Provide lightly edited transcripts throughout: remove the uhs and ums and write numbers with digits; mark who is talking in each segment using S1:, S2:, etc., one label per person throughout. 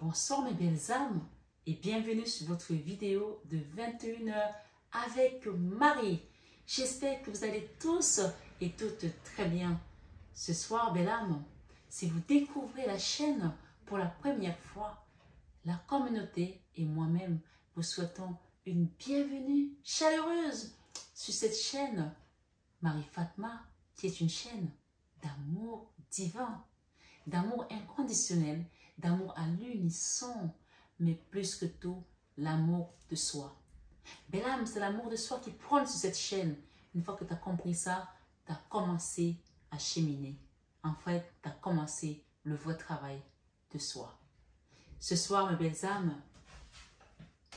S1: Bonsoir mes belles âmes et bienvenue sur votre vidéo de 21h avec Marie. J'espère que vous allez tous et toutes très bien. Ce soir, belle âme, si vous découvrez la chaîne pour la première fois, la communauté et moi-même vous souhaitons une bienvenue chaleureuse sur cette chaîne Marie Fatma, qui est une chaîne d'amour divin, d'amour inconditionnel, d'amour à l'unisson, mais plus que tout, l'amour de soi. Belle âme, c'est l'amour de soi qui prône sur cette chaîne. Une fois que tu as compris ça, tu as commencé à cheminer. En fait, tu as commencé le vrai travail de soi. Ce soir, mes belles âmes,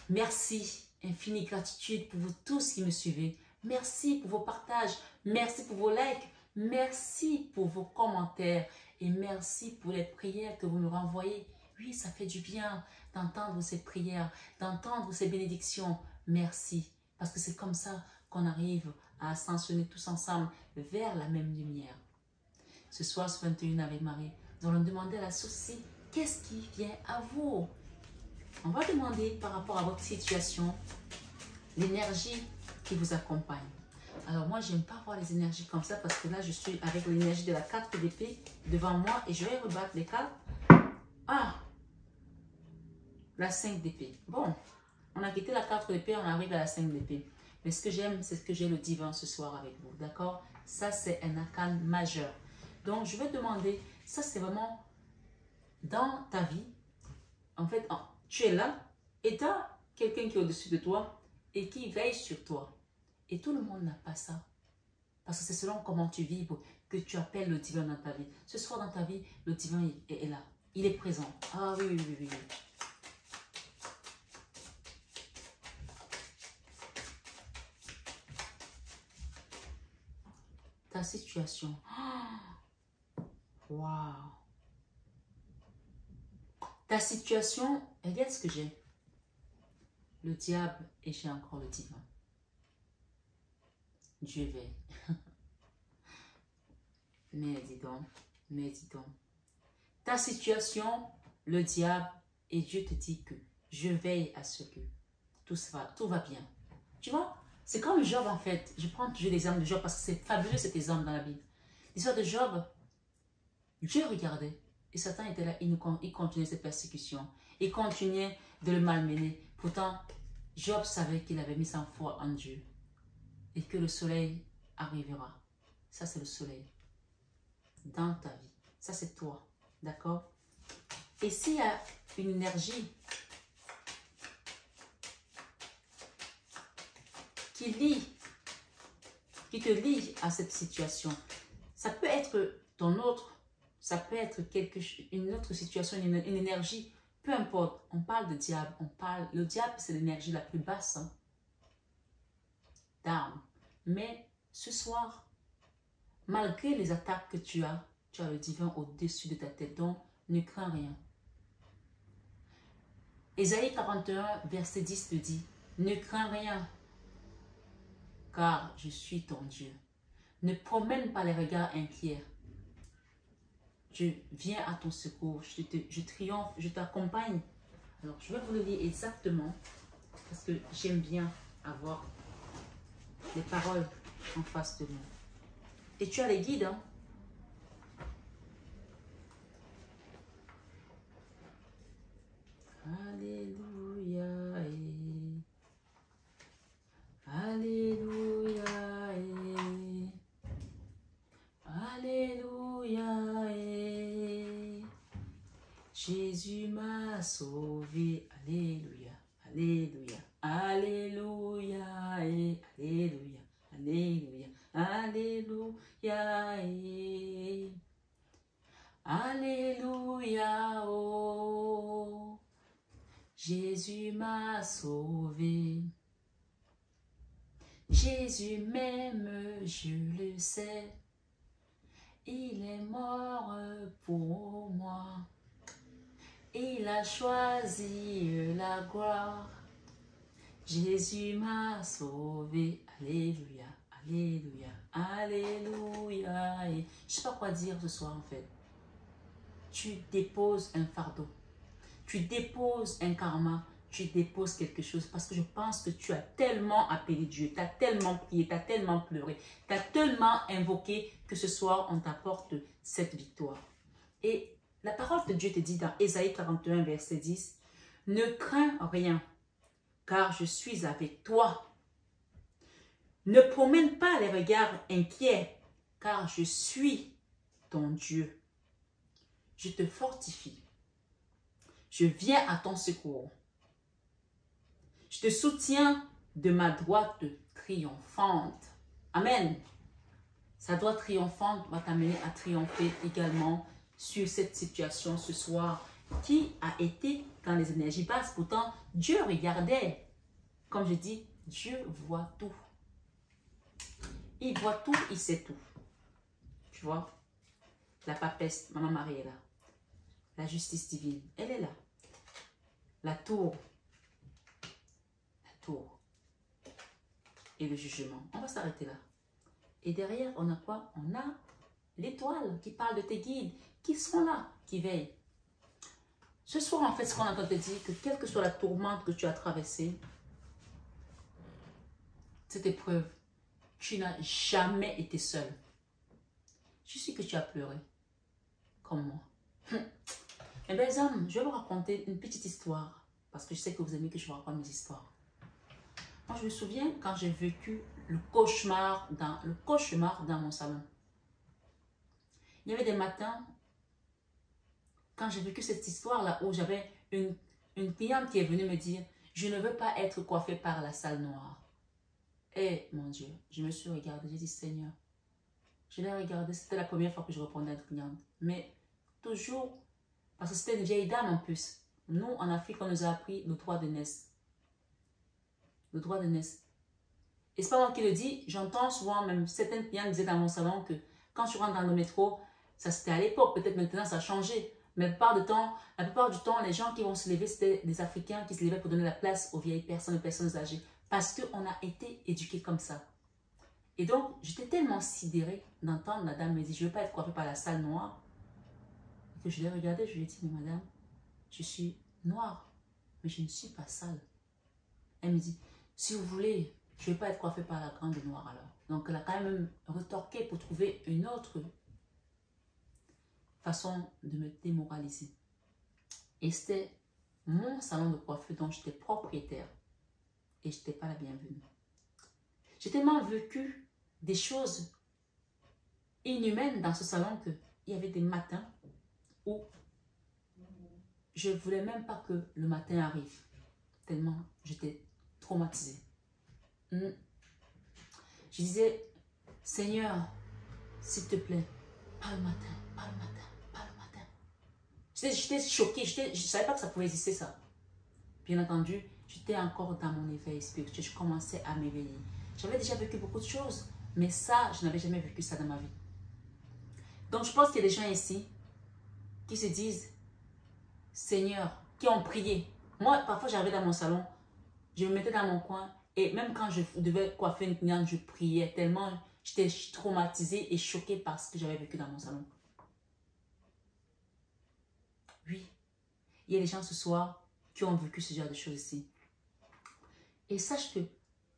S1: merci, infinie gratitude pour vous tous qui me suivez. Merci pour vos partages, merci pour vos likes, merci pour vos commentaires et merci pour les prières que vous me renvoyez. Oui, ça fait du bien d'entendre ces prières, d'entendre ces bénédictions. Merci, parce que c'est comme ça qu'on arrive à ascensionner tous ensemble vers la même lumière. Ce soir, ce 21 avec Marie, nous allons demander à la source ici, qu'est-ce qui vient à vous? On va demander par rapport à votre situation, l'énergie qui vous accompagne. Alors moi, j'aime pas voir les énergies comme ça parce que là, je suis avec l'énergie de la carte d'épée devant moi et je vais rebattre les cartes. Ah, la 5 d'épée. Bon, on a quitté la carte d'épée, on arrive à la 5 d'épée. Mais ce que j'aime, c'est que j'ai le divin ce soir avec vous, d'accord? Ça, c'est un arcane majeur. Donc, je vais demander, ça c'est vraiment dans ta vie. En fait, tu es là et tu as quelqu'un qui est au-dessus de toi et qui veille sur toi. Et tout le monde n'a pas ça. Parce que c'est selon comment tu vibres que tu appelles le divin dans ta vie. Ce soir dans ta vie, le divin est là. Il est présent. Ah oui, oui, oui, oui. Ta situation. Waouh. Ta situation, regarde ce que j'ai. Le diable et j'ai encore le divin. Dieu veille. Mais dis donc, mais dis donc. Ta situation, le diable et Dieu te dit que je veille à ce que tout va bien. Tu vois, c'est comme Job en fait. Je prends toujours l'exemple de Job parce que c'est fabuleux cet exemple dans la Bible. L'histoire de Job, Dieu regardait et Satan était là, il continuait ses persécutions. Il continuait de le malmener. Pourtant, Job savait qu'il avait mis sa foi en Dieu et que le soleil arrivera. Ça, c'est le soleil dans ta vie. Ça, c'est toi. D'accord? Et s'il y a une énergie qui te lie à cette situation, ça peut être ton autre, ça peut être une autre situation, une énergie, peu importe. On parle de diable, le diable, c'est l'énergie la plus basse d'âme. Mais ce soir, malgré les attaques que tu as le divin au-dessus de ta tête, donc ne crains rien. Ésaïe 41, verset 10 te dit, ne crains rien, car je suis ton Dieu. Ne promène pas les regards inquiets. Je viens à ton secours, je triomphe, je t'accompagne. Alors, je vais vous le lire exactement, parce que j'aime bien avoir les paroles en face de moi. Et tu as les guides, hein? Alléluia. Alléluia. Alléluia. Jésus m'a sauvé. Alléluia. Alléluia. Alléluia. Alléluia. Alléluia. Alléluia. Alléluia. Oh. Jésus m'a sauvé. Jésus m'aime, je le sais. Il est mort pour moi. Il a choisi la gloire. Jésus m'a sauvé. Alléluia, alléluia, alléluia. Je ne sais pas quoi dire ce soir en fait. Tu déposes un fardeau. tu déposes un karma, tu déposes quelque chose parce que je pense que tu as tellement appelé Dieu, tu as tellement prié, tu as tellement pleuré, tu as tellement invoqué que ce soir, on t'apporte cette victoire. Et la parole de Dieu te dit dans Ésaïe 41, verset 10, « Ne crains rien, car je suis avec toi. Ne promène pas les regards inquiets, car je suis ton Dieu. Je te fortifie. Je viens à ton secours. Je te soutiens de ma droite triomphante. » Amen. Sa droite triomphante va t'amener à triompher également sur cette situation ce soir qui a été dans les énergies basses. Pourtant, Dieu regardait. Comme je dis, Dieu voit tout. Il voit tout, il sait tout. Tu vois, la papesse, Maman Marie est là. La justice divine, elle est là. La tour. La tour. Et le jugement. On va s'arrêter là. Et derrière, on a quoi? On a l'étoile qui parle de tes guides, qui sont là, qui veillent. Ce soir, en fait, ce qu'on entend te dire, que quelle que soit la tourmente que tu as traversée, cette épreuve, tu n'as jamais été seul. Je sais que tu as pleuré, comme moi. Eh bien, les hommes, je vais vous raconter une petite histoire, parce que je sais que vous aimez que je vous raconte mes histoires. Moi, je me souviens quand j'ai vécu le cauchemar dans mon salon. Il y avait des matins, quand j'ai vécu cette histoire-là, où j'avais une cliente qui est venue me dire, je ne veux pas être coiffée par la salle noire. Et mon Dieu, je me suis regardée, j'ai dit, Seigneur, je l'ai regardé, c'était la première fois que je répondais à une cliente. Mais toujours, parce que c'était une vieille dame en plus. Nous, en Afrique, on nous a appris le droit de naissance. Le droit de naissance. Et c'est pas moi qui le dis, j'entends souvent, même certaines clientes disaient dans mon salon que quand tu rentres dans le métro, ça c'était à l'époque, peut-être maintenant ça a changé, mais la plupart du temps, les gens qui vont se lever, c'était des Africains qui se levaient pour donner la place aux vieilles personnes, aux personnes âgées, parce qu'on a été éduqués comme ça. Et donc, j'étais tellement sidérée d'entendre la dame me dire, je ne veux pas être coiffée par la salle noire, que je l'ai regardée, je lui ai dit, mais madame, je suis noire, mais je ne suis pas sale. Elle me dit, si vous voulez, je ne vais pas être coiffée par la grande noire alors. Donc elle a quand même retorqué pour trouver une autre façon de me démoraliser. Et c'était mon salon de coiffure dont j'étais propriétaire. Et je n'étais pas la bienvenue. J'ai tellement vécu des choses inhumaines dans ce salon qu'il y avait des matins où je ne voulais même pas que le matin arrive. Tellement j'étais traumatisée. Je disais, Seigneur, s'il te plaît, pas le matin, pas le matin, pas le matin. J'étais choquée, je ne savais pas que ça pouvait exister ça. Bien entendu, j'étais encore dans mon éveil spirituel, je commençais à m'éveiller. J'avais déjà vécu beaucoup de choses, mais ça, je n'avais jamais vécu ça dans ma vie. Donc je pense qu'il y a des gens ici qui se disent, Seigneur, qui ont prié. Moi, parfois j'arrivais dans mon salon, je me mettais dans mon coin, et même quand je devais coiffer une cliente, je priais tellement, j'étais traumatisée et choquée par ce que j'avais vécu dans mon salon. Oui, il y a des gens ce soir qui ont vécu ce genre de choses ici. Et sache que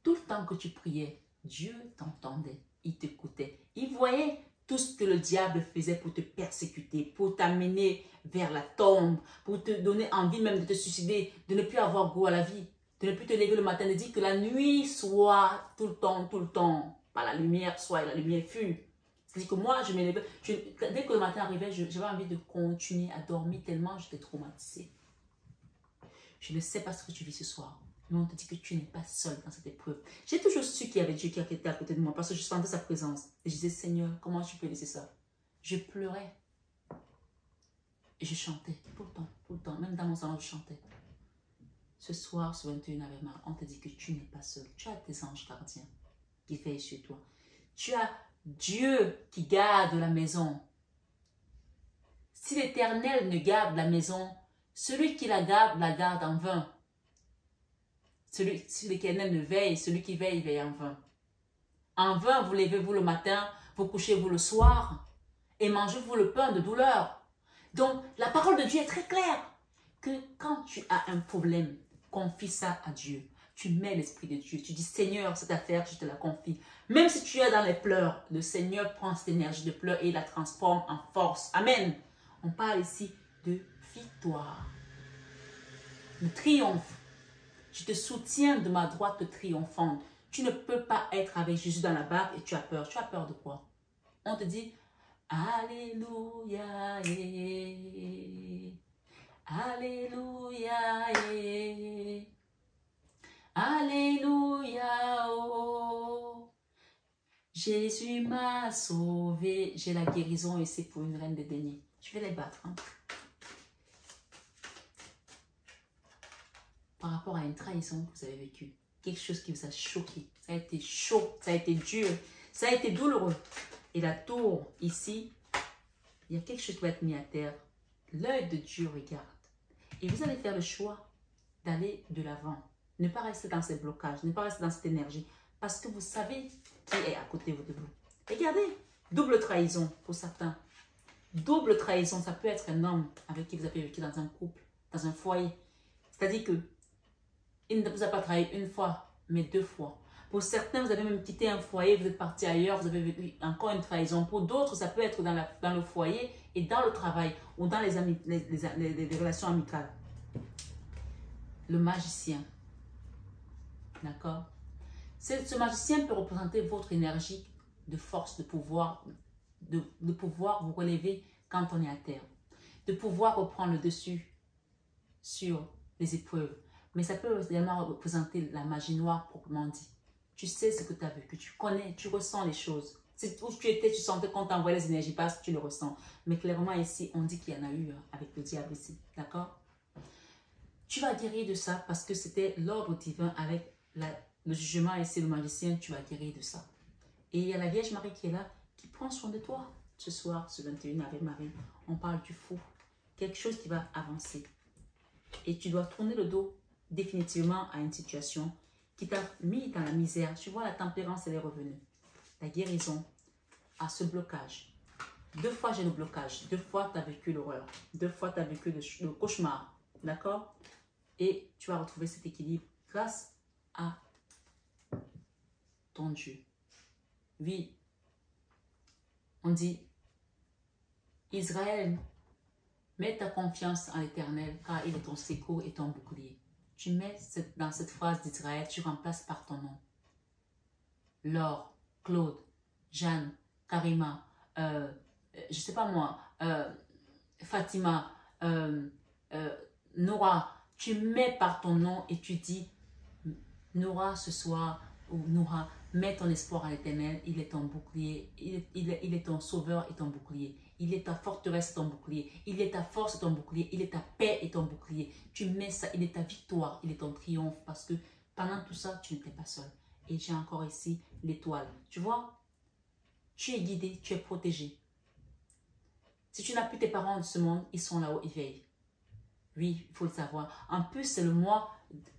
S1: tout le temps que tu priais, Dieu t'entendait, il t'écoutait. Il voyait tout ce que le diable faisait pour te persécuter, pour t'amener vers la tombe, pour te donner envie même de te suicider, de ne plus avoir goût à la vie, de ne plus te lever le matin, de dire que la nuit soit tout le temps, pas la lumière soit et la lumière fut. C'est-à-dire que moi, je me levais, dès que le matin arrivait, j'avais envie de continuer à dormir tellement j'étais traumatisée. Je ne sais pas ce que tu vis ce soir, mais on te dit que tu n'es pas seul dans cette épreuve. J'ai toujours su qu'il y avait Dieu qui était à côté de moi parce que je sentais sa présence. Et je disais, Seigneur, comment tu peux laisser ça? Je pleurais. Et je chantais tout le temps, même dans mon salon, je chantais. Ce soir, ce 21 avril, on te dit que tu n'es pas seul. Tu as tes anges gardiens qui veillent sur toi. Tu as Dieu qui garde la maison. Si l'Éternel ne garde la maison, celui qui la garde en vain. Si l'Éternel ne veille, celui qui veille, veille en vain. En vain, vous levez-vous le matin, vous couchez-vous le soir, et mangez-vous le pain de douleur. Donc, la parole de Dieu est très claire, que quand tu as un problème, confie ça à Dieu. Tu mets l'Esprit de Dieu. Tu dis, Seigneur, cette affaire, je te la confie. Même si tu es dans les pleurs, le Seigneur prend cette énergie de pleurs et la transforme en force. Amen. On parle ici de victoire, de triomphe. Je te soutiens de ma droite triomphante. Tu ne peux pas être avec Jésus dans la barque et tu as peur. Tu as peur de quoi? On te dit, Alléluia, Alléluia, Alléluia, oh. Jésus m'a sauvé. J'ai la guérison ici pour une reine de deniers. Je vais les battre. Hein. Par rapport à une trahison que vous avez vécue. Quelque chose qui vous a choqué. Ça a été chaud, ça a été dur, ça a été douloureux. Et la tour, ici, il y a quelque chose qui va être mis à terre. L'œil de Dieu regarde. Et vous allez faire le choix d'aller de l'avant. Ne pas rester dans ces blocages, ne pas rester dans cette énergie. Parce que vous savez qui est à côté de vous. Regardez, double trahison pour certains. Double trahison, ça peut être un homme avec qui vous avez vécu dans un couple, dans un foyer. C'est-à-dire que il ne vous a pas trahi une fois, mais 2 fois. Pour certains, vous avez même quitté un foyer, vous êtes parti ailleurs, vous avez vécu encore une trahison. Pour d'autres, ça peut être dans le foyer et dans le travail ou dans les relations amicales. Le magicien. D'accord? Ce magicien peut représenter votre énergie de force, de pouvoir vous relever quand on est à terre. De pouvoir reprendre le dessus sur les épreuves. Mais ça peut également représenter la magie noire proprement dit. Tu sais ce que tu as vécu, tu connais, tu ressens les choses. C'est où tu étais, tu sentais qu'on t'envoyait les énergies basses, tu le ressens. Mais clairement ici, on dit qu'il y en a eu avec le diable ici. D'accord? Tu vas guérir de ça parce que c'était l'ordre divin avec le jugement ici, le magicien, tu vas guérir de ça. Et il y a la Vierge Marie qui est là, qui prend soin de toi. Ce soir, ce 21 avec Marie, on parle du fou. Quelque chose qui va avancer. Et tu dois tourner le dos définitivement à une situation qui t'a mis dans la misère. Tu vois, la tempérance, elle est revenue. La guérison à ce blocage. 2 fois, j'ai le blocage. 2 fois, tu as vécu l'horreur. 2 fois, tu as vécu le cauchemar. D'accord? Et tu vas retrouver cet équilibre grâce à ton Dieu. Oui, on dit, Israël, mets ta confiance en l'Éternel, car il est ton secours et ton bouclier. Tu mets dans cette phrase d'Israël, tu remplaces par ton nom. Laure, Claude, Jeanne, Karima, je ne sais pas moi, Fatima, Nora, tu mets par ton nom et tu dis, Nora ce soir, ou Nora, mets ton espoir en l'Éternel, il est ton bouclier, il est ton sauveur et ton bouclier. Il est ta forteresse et ton bouclier. Il est ta force et ton bouclier. Il est ta paix et ton bouclier. Tu mets ça, il est ta victoire, il est ton triomphe. Parce que pendant tout ça, tu n'étais pas seul. Et j'ai encore ici l'étoile. Tu vois, tu es guidé, tu es protégé. Si tu n'as plus tes parents de ce monde, ils sont là-haut, ils veillent. Oui, il faut le savoir. En plus, c'est le mois,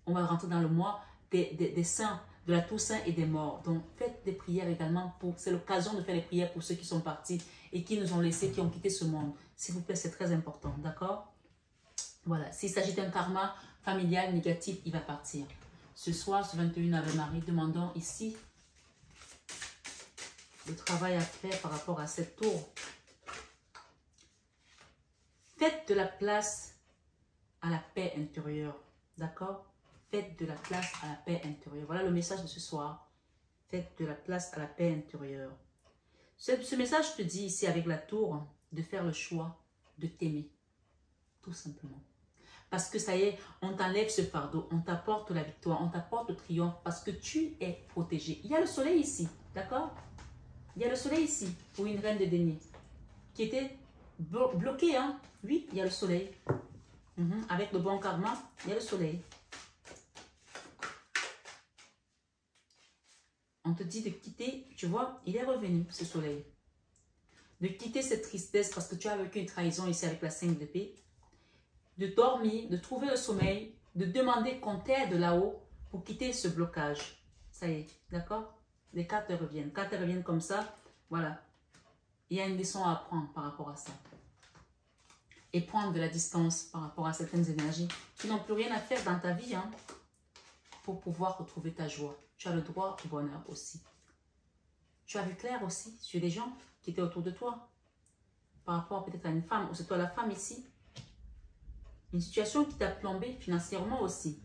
S1: on va rentrer dans le mois des saints, de la Toussaint et des morts. Donc, faites des prières également. C'est l'occasion de faire des prières pour ceux qui sont partis et qui nous ont laissés, qui ont quitté ce monde. S'il vous plaît, c'est très important. D'accord? Voilà. S'il s'agit d'un karma familial négatif, il va partir. Ce soir, ce 21 Ave Marie, demandons ici le travail à faire par rapport à cette tour. Faites de la place à la paix intérieure. D'accord? Faites de la place à la paix intérieure. Voilà le message de ce soir. Faites de la place à la paix intérieure. Ce message te dit ici avec la tour de faire le choix de t'aimer. Tout simplement. Parce que ça y est, on t'enlève ce fardeau. On t'apporte la victoire. On t'apporte le triomphe parce que tu es protégé. Il y a le soleil ici. D'accord? Il y a le soleil ici pour une reine de deniers qui était bloquée. Hein? Oui, il y a le soleil. Avec le bon karma, il y a le soleil. On te dit de quitter, tu vois, il est revenu, ce soleil. De quitter cette tristesse parce que tu as vécu une trahison ici avec la 5 d'épée. De dormir, de trouver le sommeil, de demander qu'on t'aide là-haut pour quitter ce blocage. Ça y est, d'accord? Les cartes reviennent. Quand elles reviennent comme ça, voilà. Il y a une leçon à apprendre par rapport à ça. et prendre de la distance par rapport à certaines énergies qui n'ont plus rien à faire dans ta vie pour pouvoir retrouver ta joie. Tu as le droit au bonheur aussi. Tu as vu clair aussi sur les gens qui étaient autour de toi par rapport peut-être à une femme, ou c'est toi la femme ici. Une situation qui t'a plombé financièrement aussi.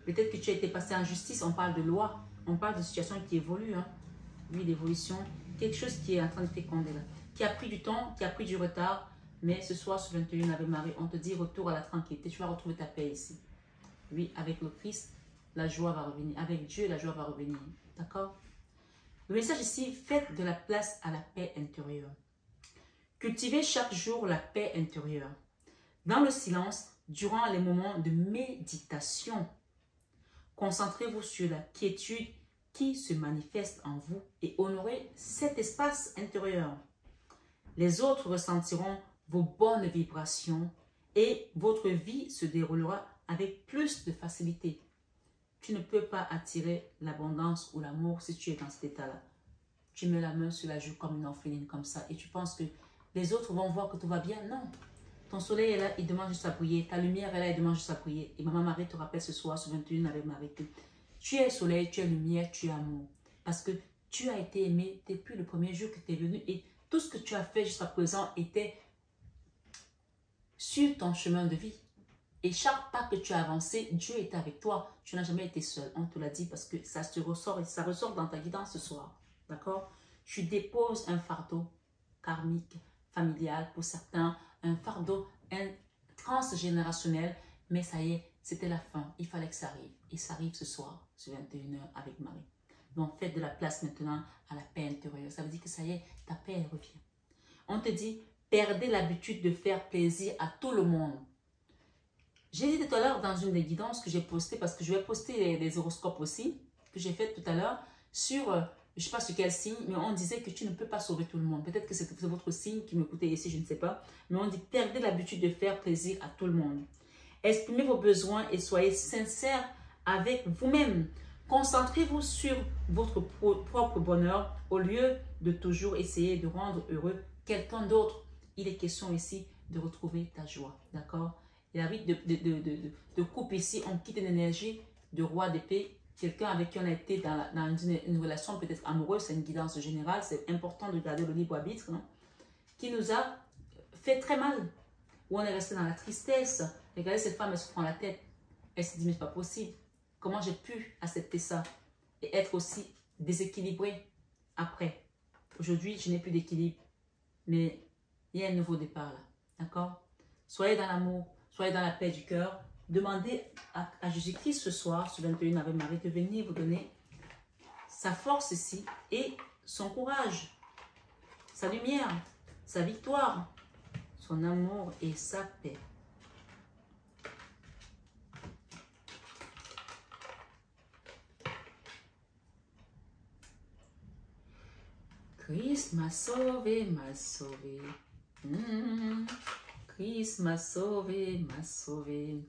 S1: Peut-être que tu as été passé en justice, on parle de loi, on parle de situation qui évolue. Oui, l'évolution, quelque chose qui est en train de féconder là, qui a pris du temps, qui a pris du retard, mais ce soir, ce 21 Ave Marie, on te dit retour à la tranquillité, tu vas retrouver ta paix ici. Oui, avec le Christ, la joie va revenir. Avec Dieu, la joie va revenir. D'accord? Le message ici, faites de la place à la paix intérieure. Cultivez chaque jour la paix intérieure. Dans le silence, durant les moments de méditation, concentrez-vous sur la quiétude qui se manifeste en vous et honorez cet espace intérieur. Les autres ressentiront vos bonnes vibrations et votre vie se déroulera avec plus de facilité. Tu ne peux pas attirer l'abondance ou l'amour si tu es dans cet état-là. Tu mets la main sur la joue comme une orpheline comme ça et tu penses que les autres vont voir que tout va bien. Non. Ton soleil est là, il demande juste à briller. Ta lumière est là, il demande juste à briller. Et Maman Marie te rappelle ce soir, ce 21 avec Marie, que tu es soleil, tu es lumière, tu es amour. Parce que tu as été aimé depuis le premier jour que tu es venu et tout ce que tu as fait jusqu'à présent était sur ton chemin de vie. Et chaque pas que tu as avancé, Dieu est avec toi. Tu n'as jamais été seul. On te l'a dit parce que ça te ressort et ça ressort dans ta guidance ce soir. D'accord? Tu déposes un fardeau karmique, familial pour certains, un fardeau transgénérationnel. Mais ça y est, c'était la fin. Il fallait que ça arrive. Et ça arrive ce soir, ce 21h avec Marie. Donc, faites de la place maintenant à la paix intérieure. Ça veut dire que ça y est, ta paix, elle revient. On te dit, perdez l'habitude de faire plaisir à tout le monde. J'ai dit tout à l'heure dans une des guidances que j'ai postées, parce que je vais poster les horoscopes aussi, que j'ai fait tout à l'heure, sur, je ne sais pas sur quel signe, mais on disait que tu ne peux pas sauver tout le monde. Peut-être que c'est votre signe qui m'écoutait ici, je ne sais pas. Mais on dit, perdez l'habitude de faire plaisir à tout le monde. Exprimez vos besoins et soyez sincères avec vous-même. Concentrez-vous sur votre propre bonheur au lieu de toujours essayer de rendre heureux quelqu'un d'autre. Il est question ici de retrouver ta joie, d'accord? Il y a de coupe ici, on quitte une énergie de roi d'épée, quelqu'un avec qui on a été dans une relation peut-être amoureuse, c'est une guidance générale, c'est important de garder le libre arbitre, non? Qui nous a fait très mal, où on est resté dans la tristesse. Regardez cette femme, elle se prend la tête, elle se dit mais c'est pas possible, comment j'ai pu accepter ça et être aussi déséquilibrée après. Aujourd'hui, je n'ai plus d'équilibre, mais il y a un nouveau départ là, d'accord? Soyez dans l'amour, soyez dans la paix du cœur. Demandez à Jésus-Christ ce soir, ce 21 avec Marie, de venir vous donner sa force ici et son courage, sa lumière, sa victoire, son amour et sa paix. Christ m'a sauvé, m'a sauvé. Christ m'a sauvé, m'a sauvé.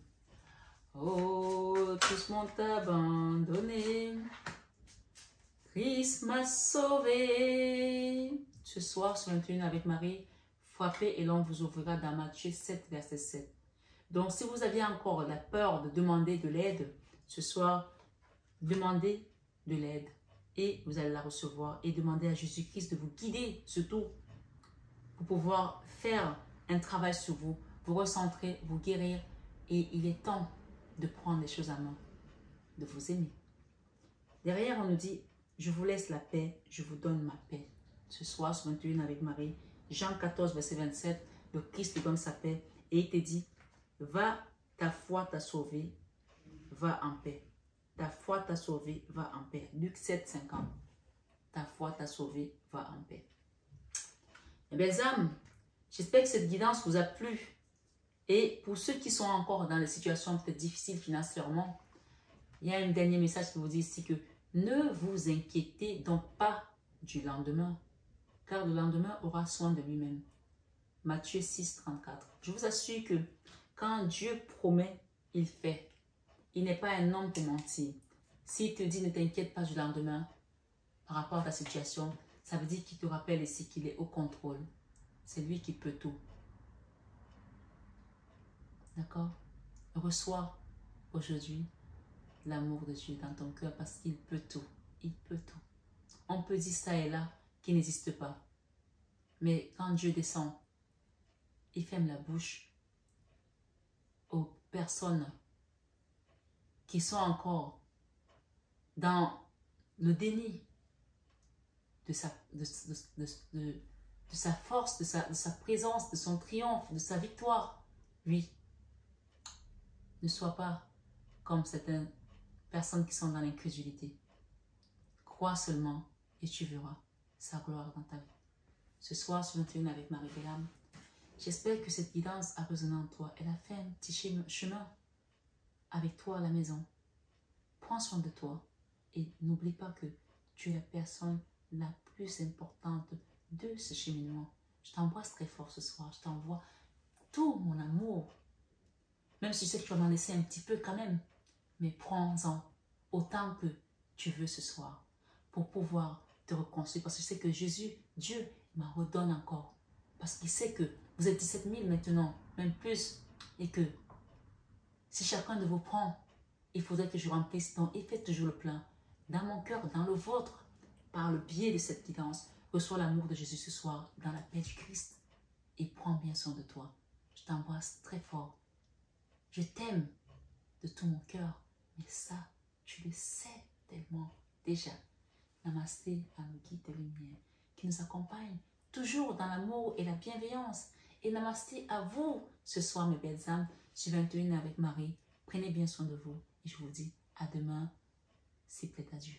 S1: Oh, tous m'ont abandonné. Christ m'a sauvé. Ce soir, sur 21 avec Marie, frappez et l'on vous ouvrira dans Matthieu 7, verset 7. Donc, si vous aviez encore la peur de demander de l'aide, ce soir, demandez de l'aide. Et vous allez la recevoir. Et demandez à Jésus-Christ de vous guider, surtout, pour pouvoir faire un travail sur vous, vous recentrer, vous guérir. Et il est temps de prendre les choses en main, de vous aimer. Derrière, on nous dit, je vous laisse la paix, je vous donne ma paix. Ce soir, ce 21 avec Marie, Jean 14, verset 27, le Christ te donne sa paix et il te dit, va, ta foi t'a sauvé, va en paix. Ta foi t'a sauvé, va en paix. Luc 7, 50. Ta foi t'a sauvé, va en paix. Mes belles âmes, j'espère que cette guidance vous a plu. Et pour ceux qui sont encore dans des situations peut-être difficiles financièrement, il y a un dernier message qui vous dit ici que ne vous inquiétez donc pas du lendemain, car le lendemain aura soin de lui-même. Matthieu 6, 34. Je vous assure que quand Dieu promet, il fait. Il n'est pas un homme pour mentir. S'il te dit ne t'inquiète pas du lendemain par rapport à ta situation, ça veut dire qu'il te rappelle ici qu'il est au contrôle. C'est lui qui peut tout. D'accord? Reçois aujourd'hui l'amour de Dieu dans ton cœur parce qu'il peut tout. Il peut tout. On peut dire ça et là qui n'existe pas. Mais quand Dieu descend, il ferme la bouche aux personnes qui sont encore dans le déni de sa force, de sa présence, de son triomphe, de sa victoire. Oui, ne sois pas comme certaines personnes qui sont dans l'incrédulité. Crois seulement et tu verras sa gloire dans ta vie. Ce soir, sur 21 avec Marie-Bélam, j'espère que cette guidance a résonné en toi. Elle a fait un petit chemin avec toi à la maison. Prends soin de toi et n'oublie pas que tu es la personne la plus importante de ce cheminement. Je t'embrasse très fort ce soir. Je t'envoie tout mon amour. Même si je sais que tu vas m'en laisser un petit peu quand même. Mais prends-en autant que tu veux ce soir pour pouvoir te reconstruire. Parce que je sais que Jésus, Dieu, m'en redonne encore. Parce qu'il sait que vous êtes 17 000 maintenant, même plus. Et que si chacun de vous prend, il faudrait que je remplisse. Donc, et faites toujours le plein. Dans mon cœur, dans le vôtre, par le biais de cette guidance, reçois l'amour de Jésus ce soir dans la paix du Christ. Et prends bien soin de toi. Je t'embrasse très fort. Je t'aime de tout mon cœur. Mais ça, tu le sais tellement déjà. Namasté à nos guides de lumière qui nous accompagnent toujours dans l'amour et la bienveillance. Et namasté à vous ce soir, mes belles âmes, sur 21 avec Marie. Prenez bien soin de vous. Et je vous dis à demain, s'il plaît à Dieu.